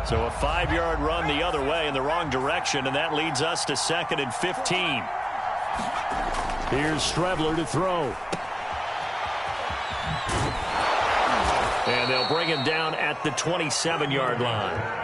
So a 5-yard run the other way in the wrong direction, and that leads us to 2nd and 15. Here's Strebler to throw. And they'll bring him down at the 27-yard line.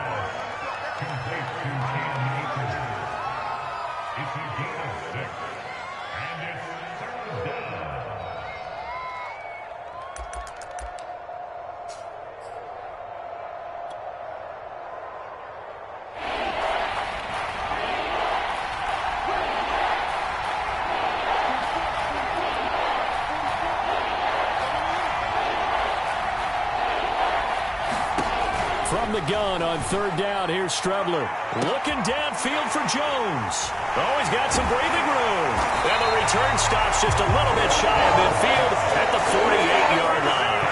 From the gun on 3rd down, here's Strebler. Looking downfield for Jones. Oh, he's got some breathing room. And the return stops just a little bit shy of midfield at the 48-yard line.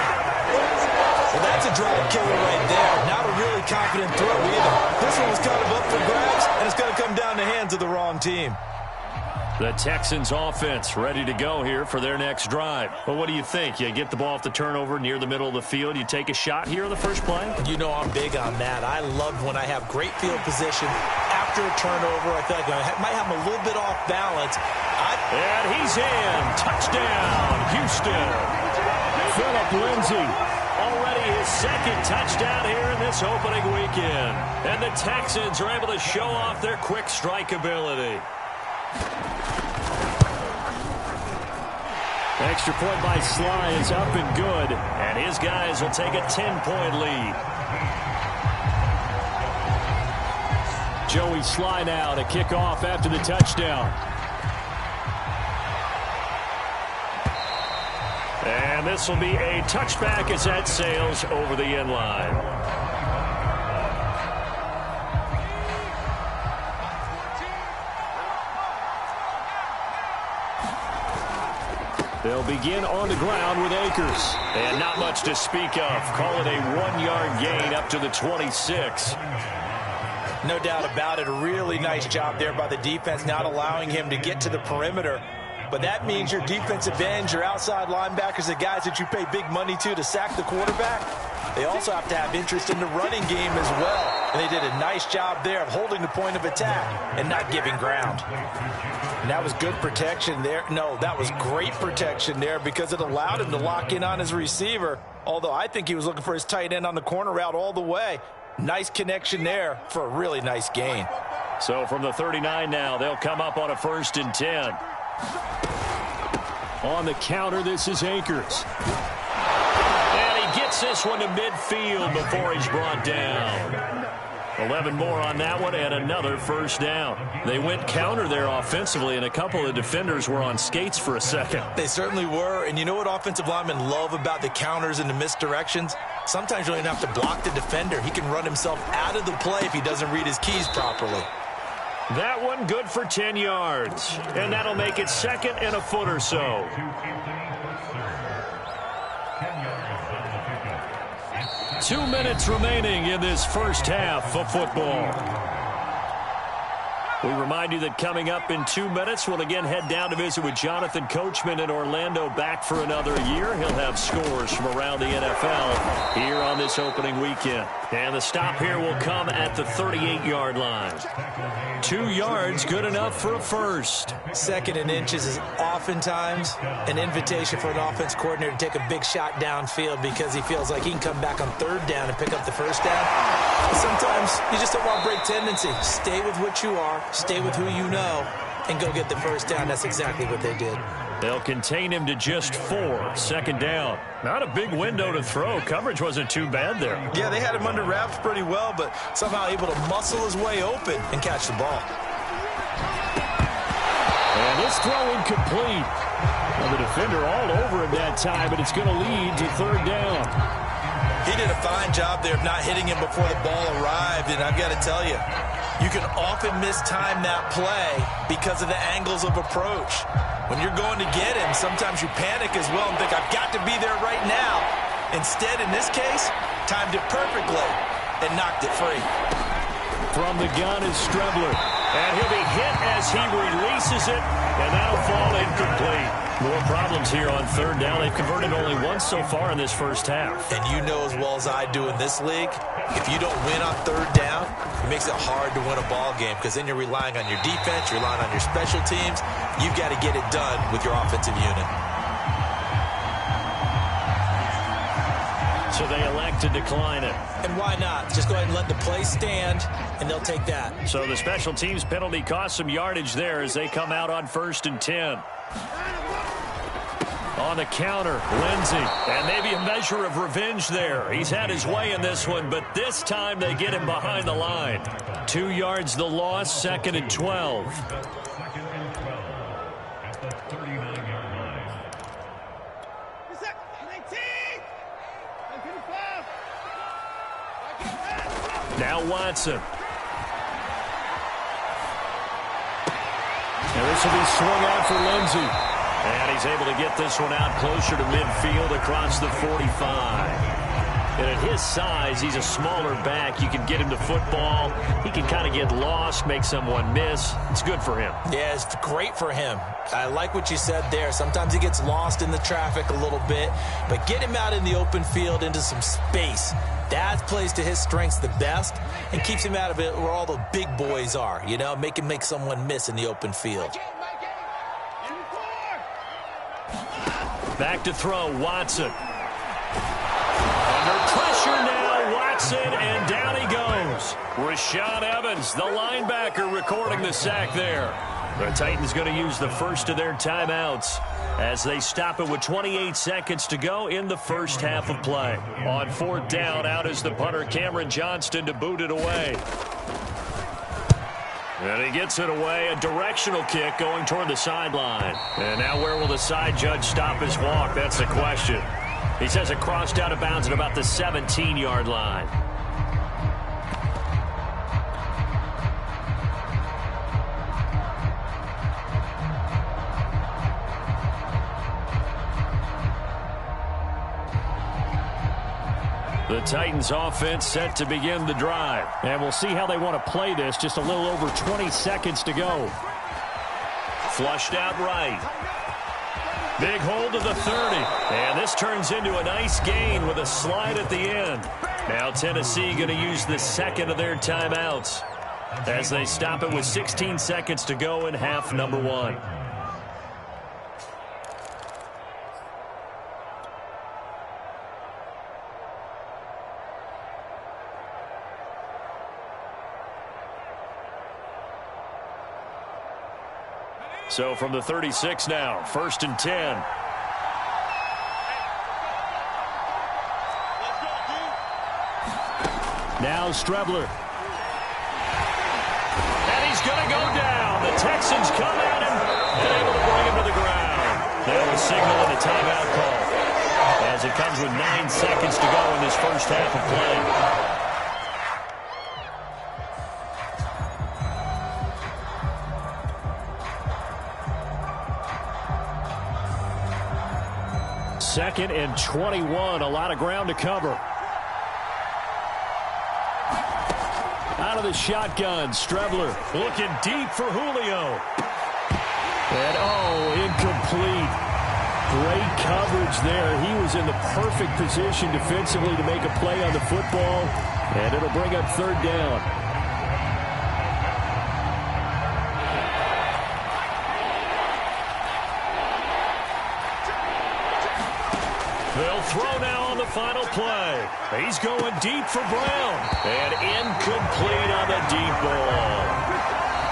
Well, that's a drive killer right there. Not a really confident throw either. This one was kind of up for grabs, and it's going to come down the hands of the wrong team. The Texans offense ready to go here for their next drive. Well, what do you think? You get the ball off the turnover near the middle of the field. You take a shot here on the first play? You know I'm big on that. I love when I have great field position. After a turnover, I feel like I might have him a little bit off balance. And he's in. Touchdown, Houston. Phillip Lindsay. Already his 2nd touchdown here in this opening weekend. And the Texans are able to show off their quick strike ability. Extra point by Sly is up and good, and his guys will take a 10-point lead. Joey Sly now to kick off after the touchdown. And this will be a touchback as that sails over the end line. They'll begin on the ground with Akers. And not much to speak of. Call it a 1-yard gain up to the 26. No doubt about it. A really nice job there by the defense, not allowing him to get to the perimeter. But that means your defensive ends, your outside linebackers, the guys that you pay big money to sack the quarterback, they also have to have interest in the running game as well. And they did a nice job there of holding the point of attack and not giving ground. And that was good protection there. No, that was great protection there because it allowed him to lock in on his receiver. Although I think he was looking for his tight end on the corner route all the way. Nice connection there for a really nice gain. So from the 39 now, they'll come up on a 1st and 10. On the counter, this is Akers. And he gets this one to midfield before he's brought down. 11 more on that one and another 1st down. They went counter there offensively, and a couple of defenders were on skates for a second. They certainly were, and you know what offensive linemen love about the counters and the misdirections? Sometimes you don't even have to block the defender. He can run himself out of the play if he doesn't read his keys properly. That one good for 10 yards, and that'll make it 2nd and a foot or so. Two minutes remaining in this first half of football. We remind you that coming up in 2 minutes, we'll again head down to visit with Jonathan Coachman in Orlando, back for another year. He'll have scores from around the NFL here on this opening weekend. And the stop here will come at the 38-yard line. 2 yards, good enough for a first. 2nd and inches is oftentimes an invitation for an offense coordinator to take a big shot downfield because he feels like he can come back on 3rd down and pick up the 1st down. Sometimes you just don't want to break tendency. Stay with what you are, stay with who you know, and go get the 1st down. That's exactly what they did. They'll contain him to just 4. 2nd down. Not a big window to throw. Coverage wasn't too bad there. Yeah, they had him under wraps pretty well, but somehow able to muscle his way open and catch the ball. And this throw incomplete. Well, the defender all over him that time, but it's going to lead to 3rd down. He did a fine job there of not hitting him before the ball arrived, and I've got to tell you, you can often mistime that play because of the angles of approach. When you're going to get him, sometimes you panic as well and think, I've got to be there right now. Instead, in this case, timed it perfectly and knocked it free. From the gun is Strebler. And he'll be hit as he releases it And that'll fall incomplete. More problems here on third down. They've converted only once so far in this first half. And you know as well as I do in this league, if you don't win on third down, it makes it hard to win a ball game because then you're relying on your defense, you're relying on your special teams. You've got to get it done with your offensive unit. So they elect to decline it. And why not? Just go ahead and let the play stand, and they'll take that. So the special teams penalty cost some yardage there as they come out on 1st and 10. On the counter, Lindsey. And maybe a measure of revenge there. He's had his way in this one, but this time they get him behind the line. 2 yards the loss, 2nd and 12. Now Watson. And this will be swung out for Lindsey. And he's able to get this one out closer to midfield across the 45. And at his size, he's a smaller back. You can get him to football. He can kind of get lost, make someone miss. It's good for him. Yeah, it's great for him. I like what you said there. Sometimes he gets lost in the traffic a little bit. But get him out in the open field into some space. That plays to his strengths the best and keeps him out of it where all the big boys are. You know, make someone miss in the open field. Back to throw, Watson. Under pressure now, Watson, and down he goes. Rashaan Evans, the linebacker, recording the sack there. The Titans going to use the first of their timeouts as they stop it with 28 seconds to go in the first half of play. On 4th down, out is the punter, Cameron Johnston, to boot it away. And he gets it away, a directional kick going toward the sideline. And now where will the side judge stop his walk? That's the question. He says it crossed out of bounds at about the 17-yard line. The Titans offense set to begin the drive. And we'll see how they want to play this. Just a little over 20 seconds to go. Flushed out right. Big hold to the 30. And this turns into a nice gain with a slide at the end. Now Tennessee going to use the second of their timeouts as they stop it with 16 seconds to go in half number 1. So from the 36 now, 1st and 10. Now Strebler. And he's going to go down. The Texans come at him and able to bring him to the ground. That was signal in the timeout call as it comes with 9 seconds to go in this first half of play. Second and 21, a lot of ground to cover. Out of the shotgun, Strebler looking deep for Julio. And incomplete. Great coverage there. He was in the perfect position defensively to make a play on the football, and it'll bring up 3rd down. They'll throw now on the final play. He's going deep for Brown. And incomplete on the deep ball.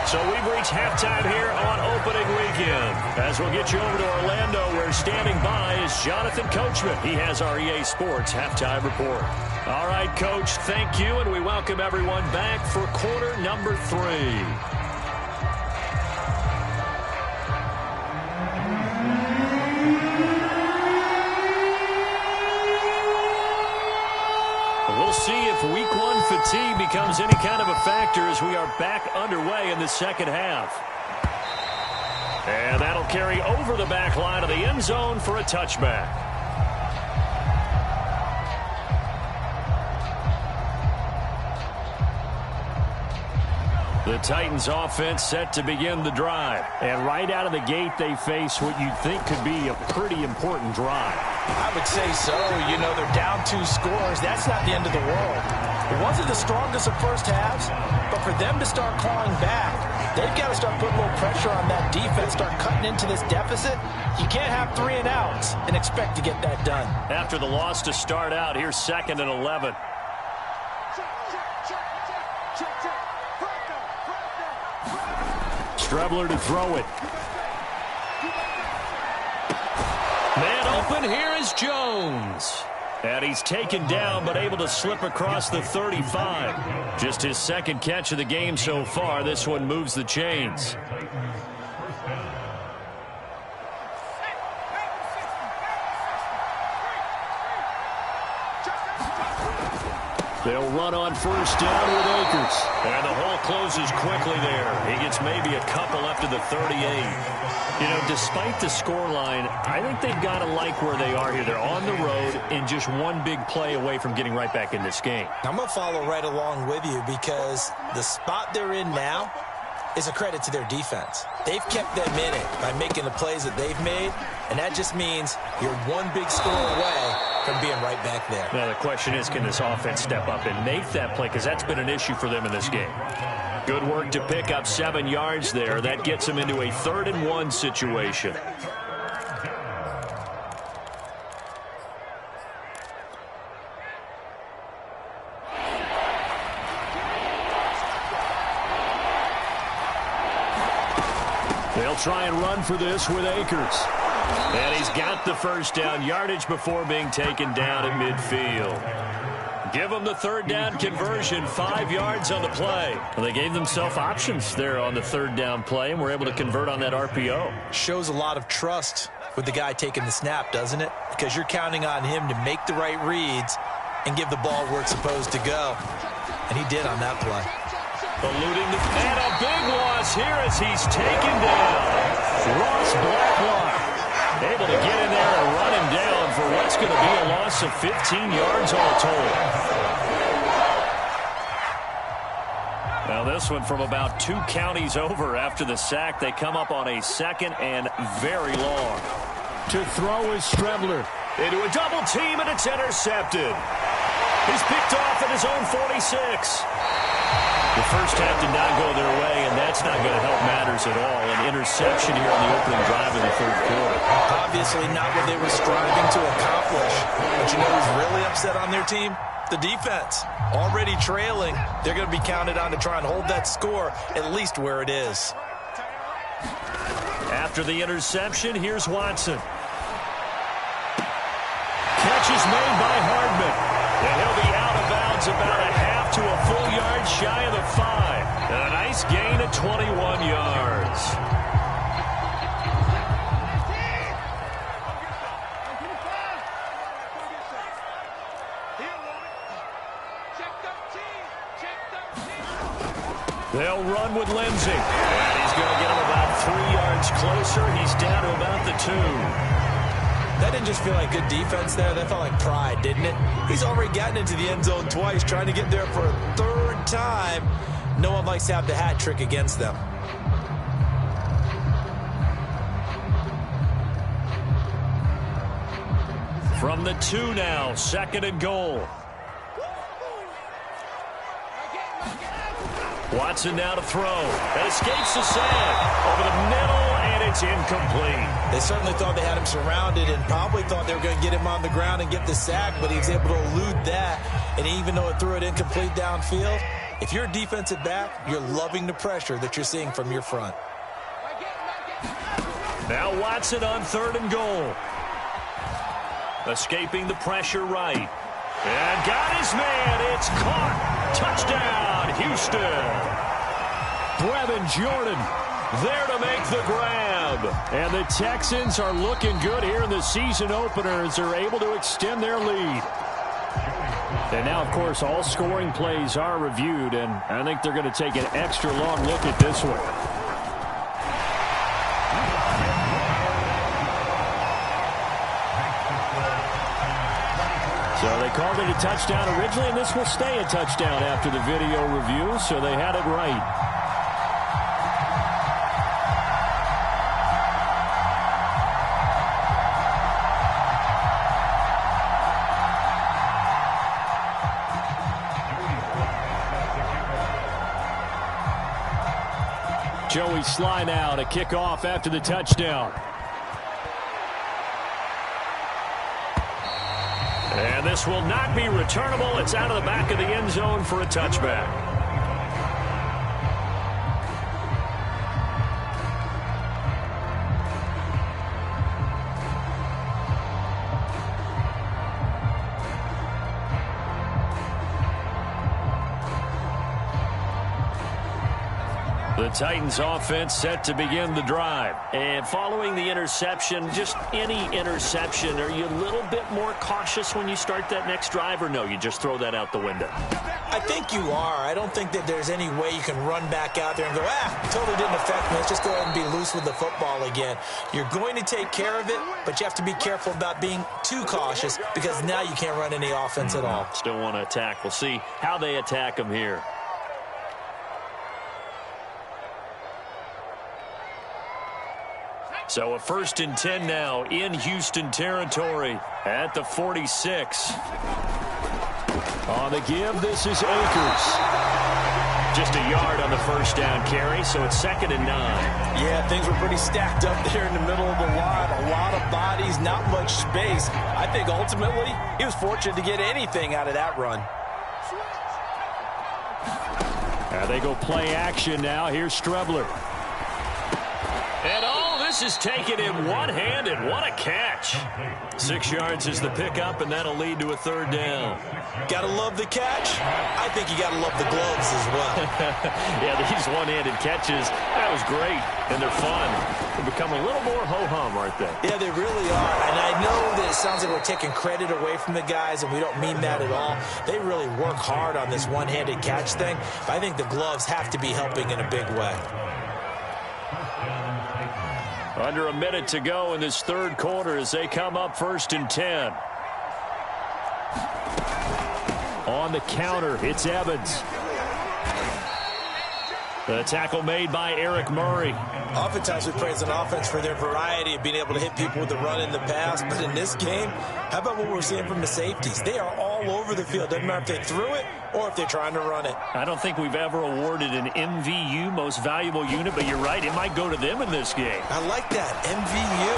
So we've reached halftime here on opening weekend. As we'll get you over to Orlando, where standing by is Jonathan Coachman. He has our EA Sports halftime report. All right, Coach, thank you, and we welcome everyone back for quarter number 3. We'll see if week 1 fatigue becomes any kind of a factor as we are back underway in the second half. And that'll carry over the back line of the end zone for a touchback. The Titans offense set to begin the drive. And right out of the gate, they face what you'd think could be a pretty important drive. I would say so. You know, they're down 2 scores. That's not the end of the world. It wasn't the strongest of first halves, but for them to start clawing back, they've got to start putting a little pressure on that defense, start cutting into this deficit. You can't have 3 and outs and expect to get that done. After the loss to start out, here's 2nd and 11. Strebler to throw it. Man open, here is Jones. And he's taken down, but able to slip across the 35. Just his 2nd catch of the game so far. This one moves the chains. They'll run on 1st down with Akers. And the hole closes quickly there. He gets maybe a couple up to the 38. You know, despite the scoreline, I think they've got to like where they are here. They're on the road and just one big play away from getting right back in this game. I'm going to follow right along with you because the spot they're in now is a credit to their defense. They've kept them in it by making the plays that they've made, and that just means you're one big score away from being right back there. Now the question is, can this offense step up and make that play? Because that's been an issue for them in this game. Good work to pick up 7 yards there. That gets them into a 3rd and 1 situation. They'll try and run for this with Akers. And he's got the 1st down yardage before being taken down at midfield. Give them the 3rd down conversion, 5 yards on the play. Well, they gave themselves options there on the 3rd down play and were able to convert on that RPO. Shows a lot of trust with the guy taking the snap, doesn't it? Because you're counting on him to make the right reads and give the ball where it's supposed to go. And he did on that play. Eluding the, and a big loss here as he's taken down. Ross Blacklock able to get in there and run him down for what's going to be a loss of 15 yards all told. Now this one from about 2 counties over after the sack. They come up on a 2nd and very long. To throw is Strebler. Into a double team, and it's intercepted. He's picked off at his own 46. The first half did not go their way, and that's not going to help matters at all. An interception here on the opening drive of the 3rd quarter. Obviously not what they were striving to accomplish. But you know who's really upset on their team? The defense. Already trailing. They're going to be counted on to try and hold that score at least where it is. After the interception, here's Watson. Catch is made by Hardman. And he'll be out of bounds about a half to a full yard shy of the 5. And a nice gain of 21 yards. They'll run with Lindsey. And he's going to get him about 3 yards closer. He's down to about the 2. That didn't just feel like good defense there. That felt like pride, didn't it? He's already gotten into the end zone twice, trying to get there for a 3rd time. No one likes to have the hat trick against them. From the 2 now, 2nd and goal. Watson now to throw. That escapes the sack. Over the middle, and it's incomplete. They certainly thought they had him surrounded and probably thought they were going to get him on the ground and get the sack, but he was able to elude that. And even though it threw it incomplete downfield, if you're a defensive back, you're loving the pressure that you're seeing from your front. Now Watson on 3rd and goal. Escaping the pressure right. And got his man. It's caught. Touchdown, Houston. Brevin Jordan there to make the grab. And the Texans are looking good here in the season opener as they're able to extend their lead. And now, of course, all scoring plays are reviewed, and I think they're going to take an extra long look at this one. So they called it a touchdown originally, and this will stay a touchdown after the video review, so they had it right. we slide now to kick off after the touchdown. And this will not be returnable. It's out of the back of the end zone for a touchback. The Titans offense set to begin the drive. And following the interception, just any interception, are you a little bit more cautious when you start that next drive, or no, you just throw that out the window? I think you are. I don't think that there's any way you can run back out there and go, totally didn't affect me. Let's just go ahead and be loose with the football again. You're going to take care of it, but you have to be careful about being too cautious because now you can't run any offense at all. Still want to attack. We'll see how they attack them here. So a 1st and 10 now in Houston territory at the 46. On the give, this is Akers. Just a yard on the first down carry, so it's 2nd and 9. Yeah, things were pretty stacked up there in the middle of the line. A lot of bodies, not much space. I think ultimately he was fortunate to get anything out of that run. They go play action now. Here's Strebler. And this is taken in one-handed. What a catch. 6 yards is the pickup, and that'll lead to a 3rd down. Gotta love the catch. I think you gotta love the gloves as well. Yeah, these one-handed catches, that was great, and they're fun. They become a little more ho-hum, aren't they? Yeah, they really are. And I know that it sounds like we're taking credit away from the guys, and we don't mean that at all. They really work hard on this one-handed catch thing. But I think the gloves have to be helping in a big way. Under a minute to go in this 3rd quarter as they come up 1st and 10. On the counter, it's Evans. The tackle made by Eric Murray. Oftentimes we praise an offense for their variety of being able to hit people with the run in the pass. But in this game, how about what we're seeing from the safeties? They are all over the field. Doesn't matter if they threw it or if they're trying to run it. I don't think we've ever awarded an MVU, most valuable unit, but you're right, it might go to them in this game. I like that, MVU.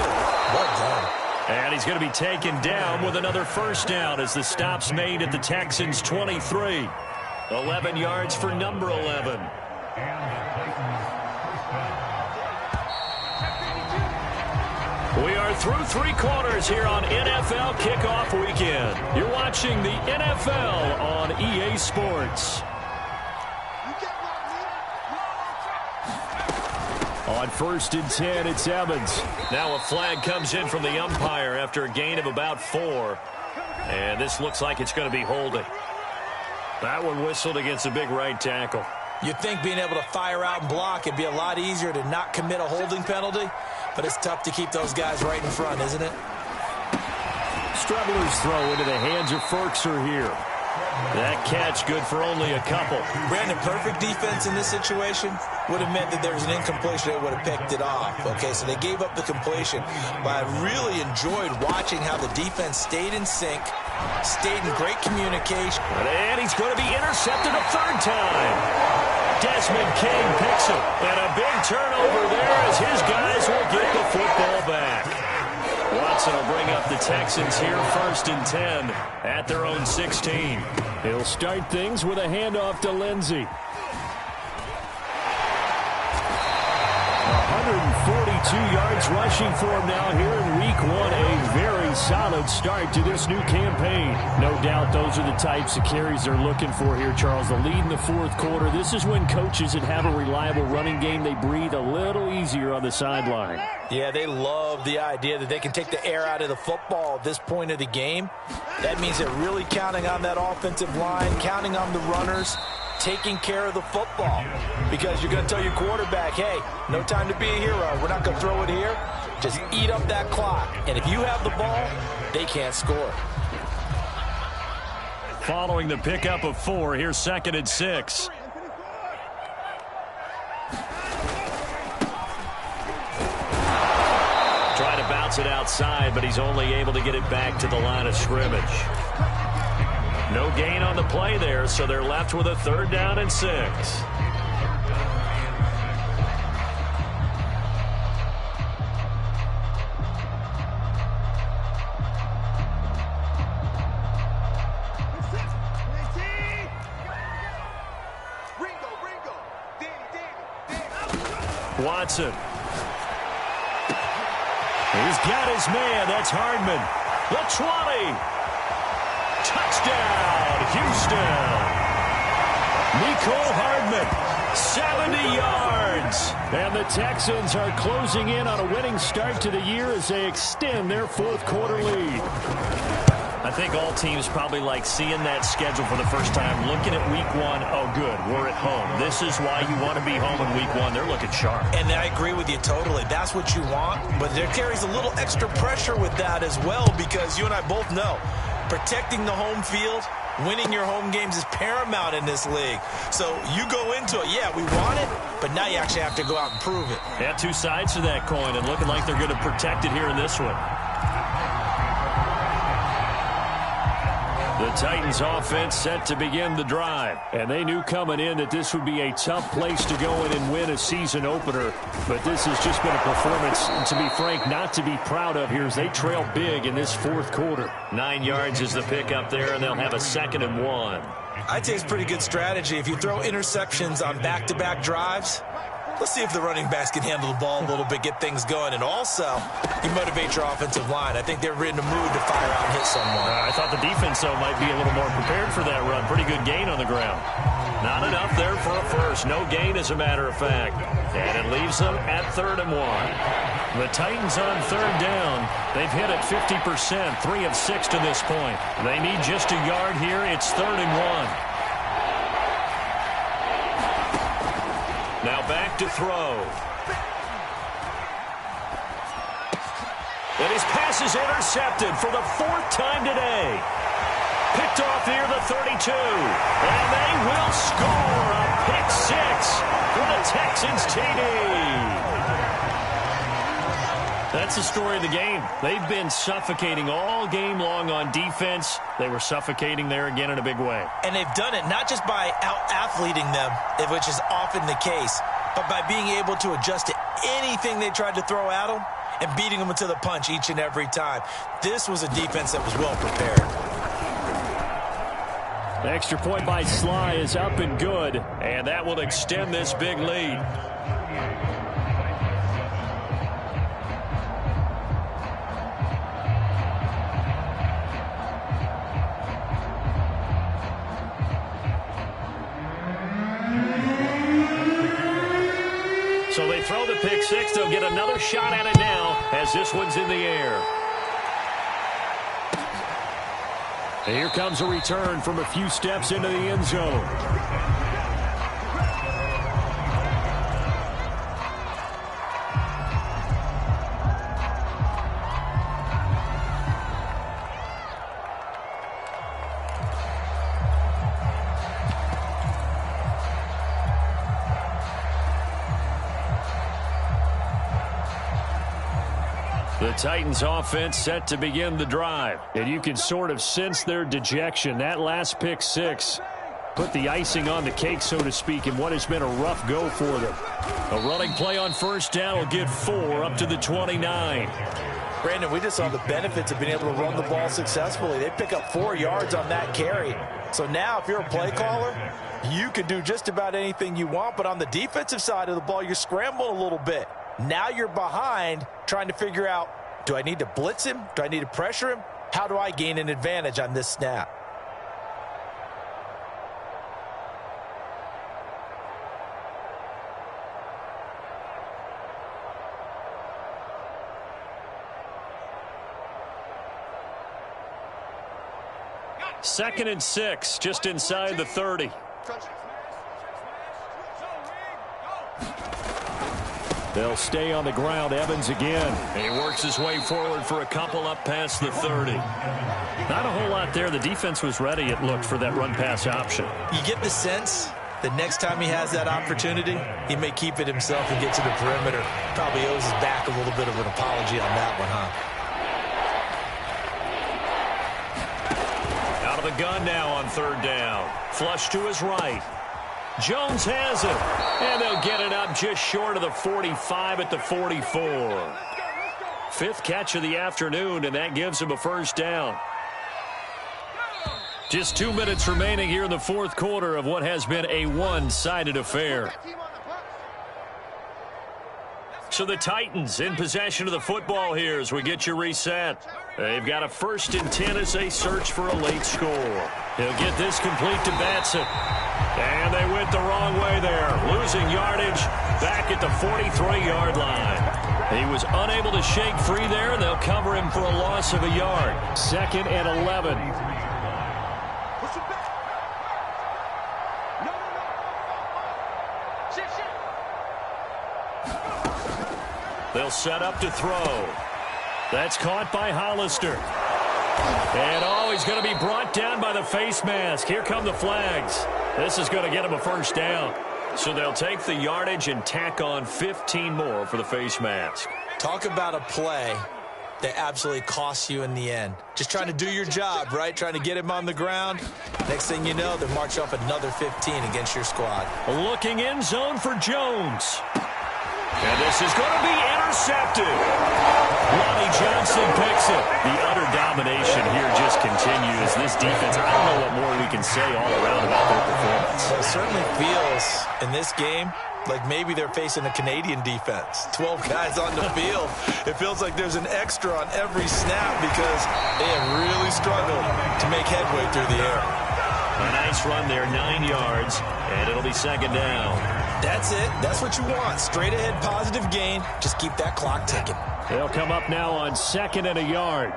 Well done. And he's going to be taken down with another 1st down as the stop's made at the Texans' 23. 11 yards for number 11. We are through 3 quarters here on NFL Kickoff Weekend. You're watching the NFL on EA Sports. On 1st and 10, it's Evans. Now a flag comes in from the umpire after a gain of about 4. And this looks like it's going to be holding. That one whistled against a big right tackle. You'd think being able to fire out and block it'd be a lot easier to not commit a holding penalty, but it's tough to keep those guys right in front, isn't it? Strebler's throw into the hands of Ferkser here. That catch good for only a couple. Brandon, perfect defense in this situation would have meant that there was an incompletion. They would have picked it off. Okay, so they gave up the completion. But I really enjoyed watching how the defense stayed in sync, stayed in great communication. And he's going to be intercepted a 3rd time. Desmond King picks him. And a big turnover there as his guys will get the football back. Watson will bring up the Texans here 1st and 10 at their own 16. He'll start things with a handoff to Lindsey. 142 yards rushing for him now here in week 1. A very solid start to this new campaign. No doubt those are the types of carries they're looking for here, Charles. The lead in the 4th quarter. This is when coaches that have a reliable running game, they breathe a little easier on the sideline. Yeah, they love the idea that they can take the air out of the football at this point of the game. That means they're really counting on that offensive line, counting on the runners, taking care of the football. Because you're going to tell your quarterback, hey, no time to be a hero. We're not going to throw it here. Just eat up that clock. And if you have the ball, they can't score. Following the pickup of 4, here's 2nd and 6. Trying to bounce it outside, but he's only able to get it back to the line of scrimmage. No gain on the play there, so they're left with a 3rd down and 6. Watson. He's got his man. That's Hardman. The 20. Touchdown, Houston. Mecole Hardman. 70 yards. And the Texans are closing in on a winning start to the year as they extend their fourth quarter lead. I think all teams probably like seeing that schedule for the first time, looking at week one. Oh, good, we're at home. This is why you want to be home in week one. They're looking sharp. And I agree with you totally. That's what you want, but there carries a little extra pressure with that as well, because you and I both know protecting the home field, winning your home games is paramount in this league. So you go into it, yeah, we want it, but now you actually have to go out and prove it. Yeah, two sides to that coin, and looking like they're going to protect it here in this one. The Titans offense set to begin the drive. And they knew coming in that this would be a tough place to go in and win a season opener. But this has just been a performance, to be frank, not to be proud of here as they trail big in this fourth quarter. 9 yards is the pickup there, and they'll have a 2nd and 1. I'd say it's pretty good strategy. If you throw interceptions on back-to-back drives, let's see if the running backs can handle the ball a little bit, get things going, and also you motivate your offensive line. I think they're in the mood to fire out and hit someone. I thought the defense, though, might be a little more prepared for that run. Pretty good gain on the ground. Not enough there for a first. No gain, as a matter of fact. And it leaves them at 3rd and 1. The Titans on 3rd down. They've hit it 50%, 3 of 6 to this point. They need just a yard here. It's 3rd and 1. Now back to throw. And his pass is intercepted for the 4th time today. Picked off near the 32. And they will score a pick 6 for the Texans TD. That's the story of the game. They've been suffocating all game long on defense. They were suffocating there again in a big way. And they've done it not just by out-athleting them, which is often the case, but by being able to adjust to anything they tried to throw at them and beating them to the punch each and every time. This was a defense that was well prepared. The extra point by Sly is up and good, and that will extend this big lead. So they throw the pick 6. They'll get another shot at it now as this one's in the air. And here comes a return from a few steps into the end zone. The Titans offense set to begin the drive. And you can sort of sense their dejection. That last pick 6 put the icing on the cake, so to speak, in what has been a rough go for them. A running play on 1st down will get 4 up to the 29. Brandon, we just saw the benefits of being able to run the ball successfully. They pick up 4 yards on that carry. So now if you're a play caller, you can do just about anything you want. But on the defensive side of the ball, you're scrambling a little bit. Now you're behind trying to figure out, do I need to blitz him? Do I need to pressure him? How do I gain an advantage on this snap? Second and 6, just inside the 30. They'll stay on the ground. Evans again. He works his way forward for a couple up past the 30. Not a whole lot there. The defense was ready, it looked, for that run-pass option. You get the sense that next time he has that opportunity, he may keep it himself and get to the perimeter. Probably owes his back a little bit of an apology on that one, huh? Out of the gun now on 3rd down. Flush to his right. Jones has it. And they'll get it up just short of the 45 at the 44. 5th catch of the afternoon, and that gives him a 1st down. Just 2 minutes remaining here in the 4th quarter of what has been a one-sided affair. So the Titans in possession of the football here as we get you reset. They've got a 1st and 10 as they search for a late score. He'll get this complete to Batson. And they went the wrong way there, losing yardage back at the 43-yard line. He was unable to shake free there, and they'll cover him for a loss of a yard. 2nd and 11. They'll set up to throw. That's caught by Hollister. And he's going to be brought down by the face mask. Here come the flags. This is going to get him a 1st down. So they'll take the yardage and tack on 15 more for the face mask. Talk about a play that absolutely costs you in the end. Just trying to do your job, right? Trying to get him on the ground. Next thing you know, they march off another 15 against your squad. Looking in zone for Jones. And this is going to be intercepted. Lonnie Johnson picks it. The utter domination here just continues. This defense, I don't know what more we can say all around about their performance. Well, it certainly feels in this game like maybe they're facing a Canadian defense. 12 guys on the field. It feels like there's an extra on every snap because they have really struggled to make headway through the air. A nice run there, 9 yards, and it'll be 2nd down. That's it. That's what you want. Straight ahead positive gain. Just keep that clock ticking. They'll come up now on 2nd and a yard.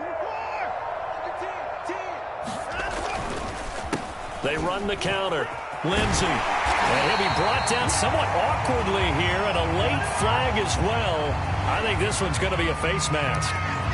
They run the counter. Lindsey. And he'll be brought down somewhat awkwardly here, and a late flag as well. I think this one's going to be a face mask.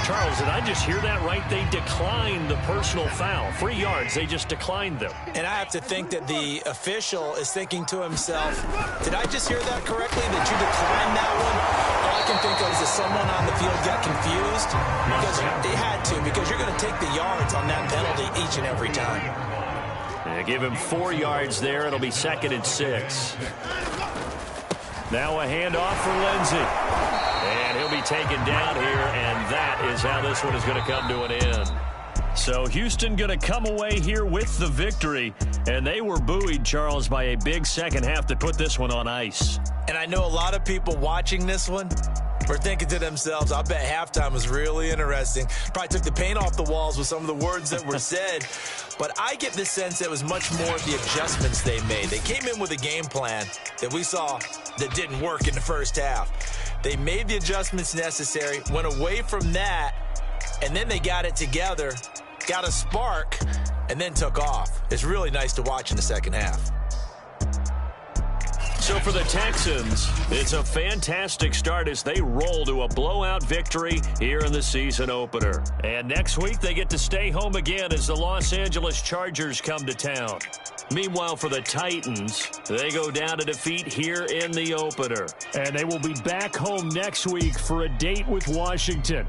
Charles, did I just hear that right? They declined the personal foul. 3 yards, they just declined them. And I have to think that the official is thinking to himself, did I just hear that correctly, that you declined that one? All I can think of is that someone on the field got confused. Because they had to, because you're going to take the yards on that penalty each and every time. They give him 4 yards there. It'll be 2nd and 6. Now a handoff for Lindsey. And he'll be taken down here, and that is how this one is going to come to an end. So Houston going to come away here with the victory, and they were buoyed, Charles, by a big second half that put this one on ice. And I know a lot of people watching this one were thinking to themselves, I bet halftime was really interesting. Probably took the paint off the walls with some of the words that were said. But I get the sense it was much more of the adjustments they made. They came in with a game plan that we saw that didn't work in the first half. They made the adjustments necessary, went away from that, and then they got it together, got a spark, and then took off. It's really nice to watch in the second half. So for the Texans, it's a fantastic start as they roll to a blowout victory here in the season opener. And next week, they get to stay home again as the Los Angeles Chargers come to town. Meanwhile, for the Titans, they go down to defeat here in the opener. And they will be back home next week for a date with Washington.